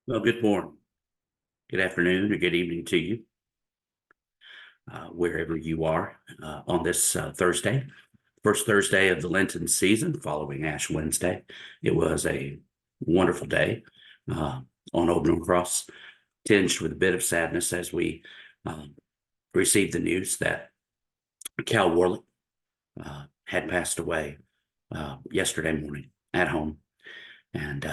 Well, good morning, good afternoon, or good evening to you, wherever you are on this Thursday, first Thursday of the Lenten season following Ash Wednesday. It was a wonderful day uh, on Old Cross, tinged with a bit of sadness as we uh, received the news that Cal Warlick had passed away yesterday morning at home. And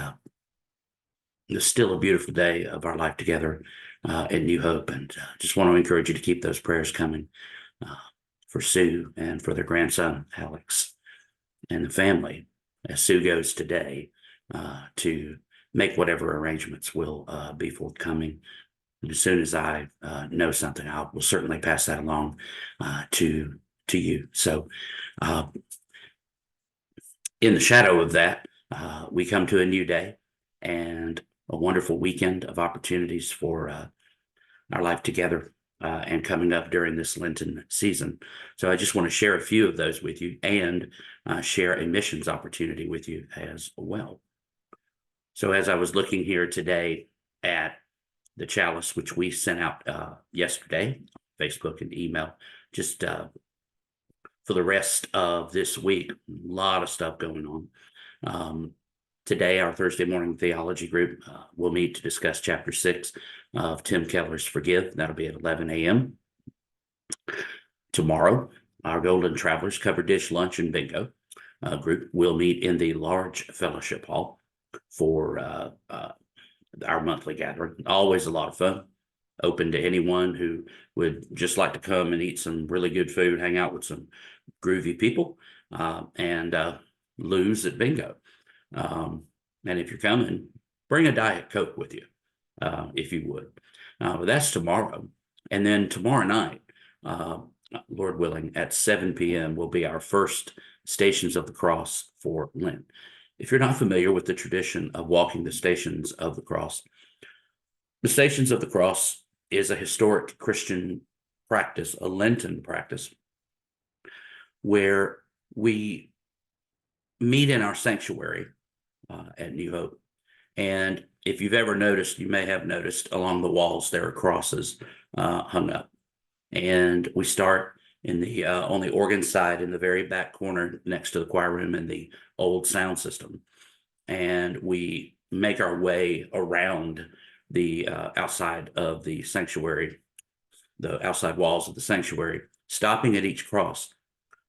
it's still a beautiful day of our life together in New Hope. And just want to encourage you to keep those prayers coming uh, for Sue and for their grandson, Alex, and the family as Sue goes today to make whatever arrangements will be forthcoming. And as soon as I know something, I will certainly pass that along to you. So, uh, in the shadow of that, we come to a new day and a wonderful weekend of opportunities for our life together and coming up during this Lenten season. So I just want to share a few of those with you and share a missions opportunity with you as well. So as I was looking here today at the chalice, which we sent out yesterday, Facebook and email, just for the rest of this week, a lot of stuff going on. Today, our Thursday morning theology group will meet to discuss chapter 6 of Tim Keller's Forgive. That'll be at 11 a.m. Tomorrow, our Golden Travelers Cover Dish Lunch and Bingo group will meet in the large fellowship hall for our monthly gathering. Always a lot of fun. Open to anyone who would just like to come and eat some really good food, hang out with some groovy people, and lose at bingo. And if you're coming, bring a Diet Coke with you, if you would. But that's tomorrow. And then tomorrow night, Lord willing, at 7 p.m. will be our first Stations of the Cross for Lent. If you're not familiar with the tradition of walking the Stations of the Cross, the Stations of the Cross is a historic Christian practice, a Lenten practice, where we meet in our sanctuary at New Hope. And if you've ever noticed, you may have noticed along the walls there are crosses hung up. And we start in the on the organ side in the very back corner next to the choir room and the old sound system. And we make our way around the outside of the sanctuary, the outside walls of the sanctuary, stopping at each cross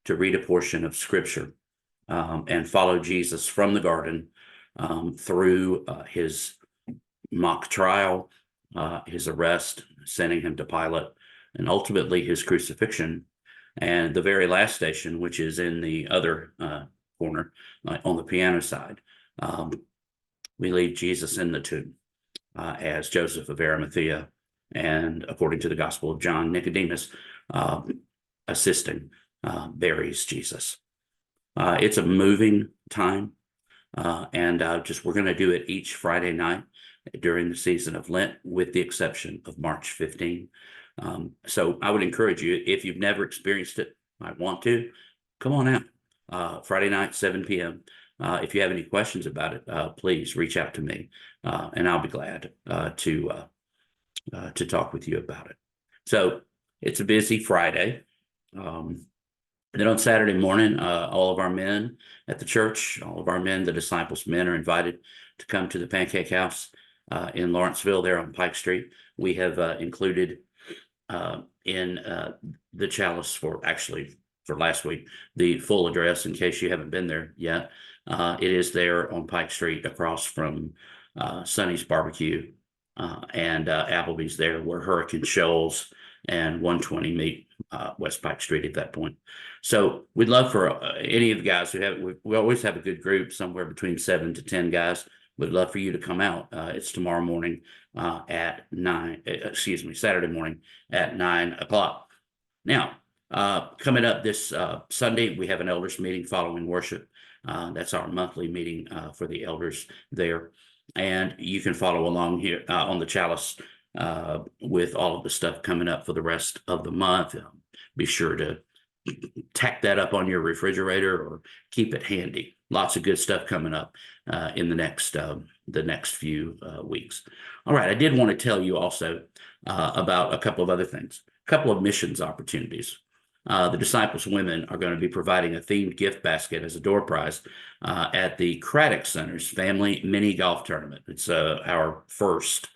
to read a portion of scripture and follow Jesus from the garden through his mock trial, his arrest, sending him to Pilate, and ultimately his crucifixion. And the very last station, which is in the other corner on the piano side, we leave Jesus in the tomb as Joseph of Arimathea and, according to the Gospel of John, Nicodemus assisting buries Jesus. It's a moving time. And just we're going to do it each Friday night during the season of Lent, with the exception of March 15. So I would encourage you, if you've never experienced it, might want to, come on out Friday night, 7 p.m. If you have any questions about it, please reach out to me, and I'll be glad to talk with you about it. So it's a busy Friday. Then on Saturday morning, all of our men at the church, all of our men, the disciples' men, are invited to come to the Pancake House in Lawrenceville there on Pike Street. We have included in the chalice for last week, the full address in case you haven't been there yet. It is there on Pike Street across from Sonny's Barbecue and Applebee's there where Hurricane Shoals and 120 meet West Pike Street at that point. So we'd love for any of the guys who have, we always have a good group, somewhere between 7 to 10 guys. We'd love for you to come out. It's tomorrow morning at Saturday morning at 9 o'clock. Now, coming up this Sunday, we have an elders meeting following worship. That's our monthly meeting for the elders there. And you can follow along here on the chalice with all of the stuff coming up for the rest of the month. Be sure to tack that up on your refrigerator or keep it handy. Lots of good stuff coming up in the next few weeks. All right, I did want to tell you also about a couple of other things, a couple of missions opportunities. The Disciples Women are going to be providing a themed gift basket as a door prize at the Craddock Center's Family Mini Golf Tournament. It's our first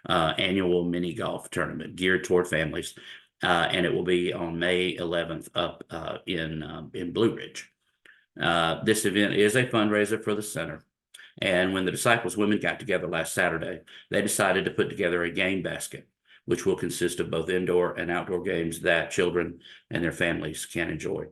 annual mini golf tournament geared toward families, and it will be on May 11th up in Blue Ridge. This event is a fundraiser for the center. And when the Disciples Women got together last Saturday, they decided to put together a game basket, which will consist of both indoor and outdoor games that children and their families can enjoy.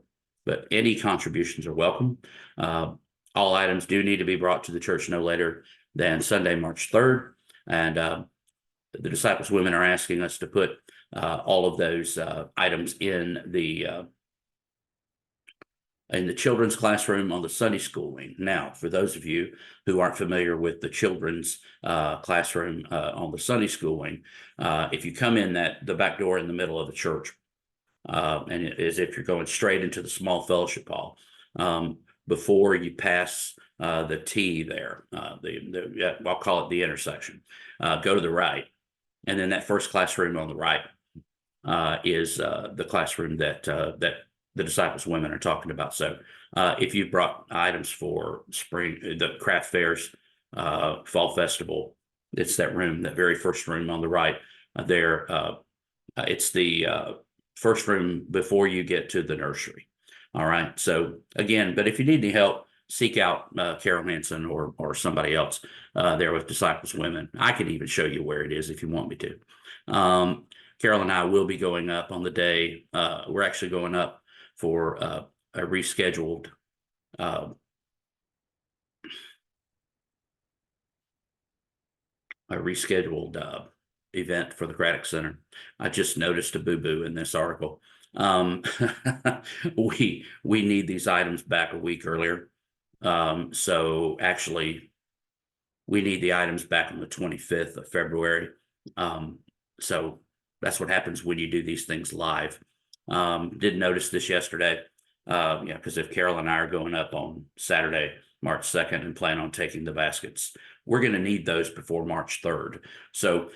But any contributions are welcome. All items do need to be brought to the church no later than Sunday, March 3rd. And the Disciples Women are asking us to put all of those items in the children's classroom on the Sunday school wing. Now, for those of you who aren't familiar with the children's classroom on the Sunday school wing, if you come in the back door in the middle of the church, and as if you're going straight into the small fellowship hall, before you pass the T there, I'll call it the intersection, go to the right, and then that first classroom on the right is the classroom that the Disciples Women are talking about. So if you brought items for the craft fairs, fall festival, it's that room, that very first room on the right there. It's the first room before you get to the nursery. All right. So again, but if you need any help, seek out Carol Hansen or somebody else there with Disciples Women. I can even show you where it is if you want me to. Carol and I will be going up on the day. We're actually going up for a rescheduled event for the Craddock Center. I just noticed a boo-boo in this article. We need these items back a week earlier. So actually, we need the items back on the 25th of February. So that's what happens when you do these things live. Did notice this yesterday. Because if Carol and I are going up on Saturday, March 2nd, and plan on taking the baskets, we're going to need those before March 3rd. So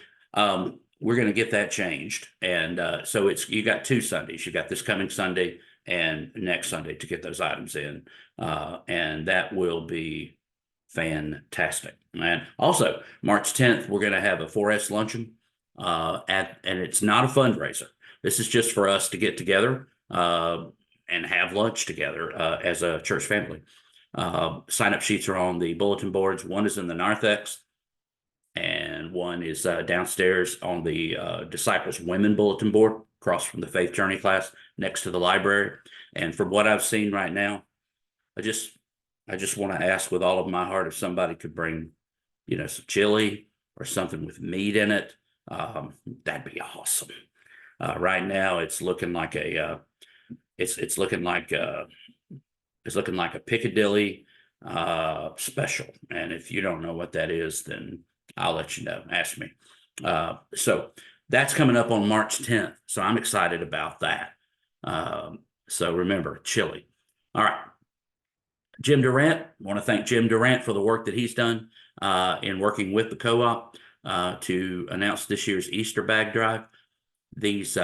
we're going to get that changed. And so you got 2 Sundays. You got this coming Sunday and next Sunday to get those items in. And that will be fantastic. And also, March 10th, we're going to have a 4S luncheon. And it's not a fundraiser. This is just for us to get together and have lunch together as a church family. Sign-up sheets are on the bulletin boards. One is in the narthex, and one is downstairs on the Disciples Women bulletin board, across from the Faith Journey class, next to the library. And from what I've seen right now, I just want to ask with all of my heart if somebody could bring, some chili or something with meat in it. That'd be awesome. Right now, it's looking like a Piccadilly special. And if you don't know what that is, then I'll let you know. Ask me. So that's coming up on March 10th. So I'm excited about that. So remember, chili. All right. Jim Durant. I want to thank Jim Durant for the work that he's done in working with the co-op to announce this year's Easter bag drive. These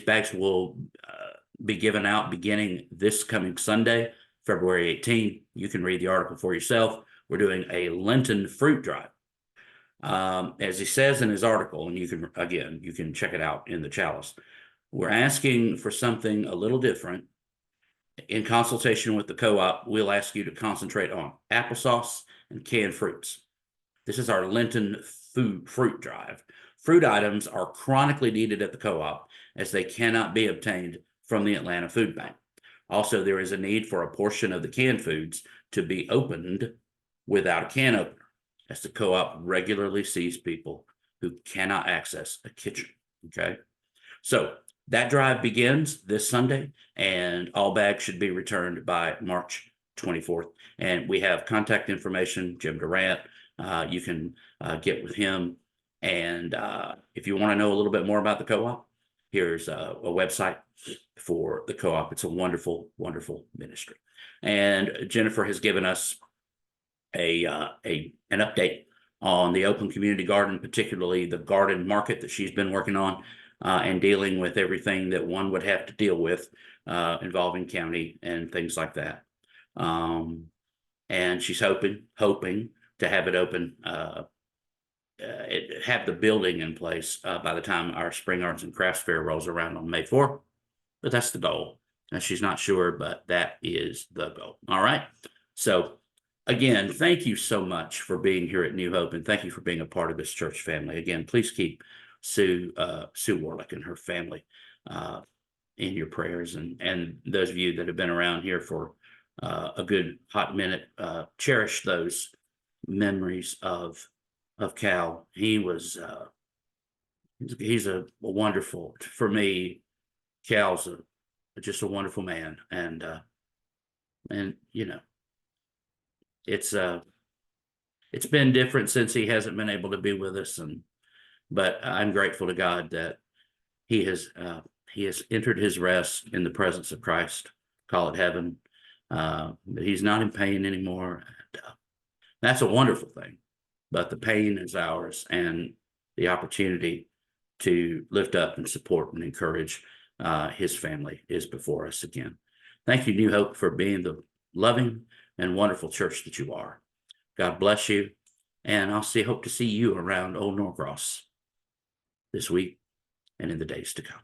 bags will be given out beginning this coming Sunday, February 18th. You can read the article for yourself. We're doing a Lenten fruit drive. As he says in his article, and you can check it out in the chalice, we're asking for something a little different. In consultation with the co-op, we'll ask you to concentrate on applesauce and canned fruits. This is our Lenten fruit drive. Fruit items are chronically needed at the co-op as they cannot be obtained from the Atlanta Food Bank. Also, there is a need for a portion of the canned foods to be opened without a can opener, as the co-op regularly sees people who cannot access a kitchen. Okay, so that drive begins this Sunday, and all bags should be returned by March 24th. And we have contact information, Jim Durant. You can get with him. And if you want to know a little bit more about the co-op, here's a website for the co-op. It's a wonderful, wonderful ministry. And Jennifer has given us an update on the Oakland Community Garden, particularly the garden market that she's been working on, and dealing with everything that one would have to deal with involving county and things like that. And she's hoping to have it open, have the building in place by the time our Spring Arts and Crafts Fair rolls around on May 4th. But that's the goal. And she's not sure, but that is the goal. All right. So again, thank you so much for being here at New Hope, and thank you for being a part of this church family. Again, please keep Sue Warlick and her family in your prayers, and those of you that have been around here for a good hot minute, cherish those memories of Cal. He was he's a wonderful, for me, Cal's just a wonderful man, and you know, it's been different since he hasn't been able to be with us, but I'm grateful to God that he has entered his rest in the presence of Christ, call it heaven. He's not in pain anymore, and that's a wonderful thing. But the pain is ours, and the opportunity to lift up and support and encourage his family is before us again. Thank you, New Hope, for being the loving and wonderful church that you are. God bless you, and hope to see you around Old Norcross this week and in the days to come.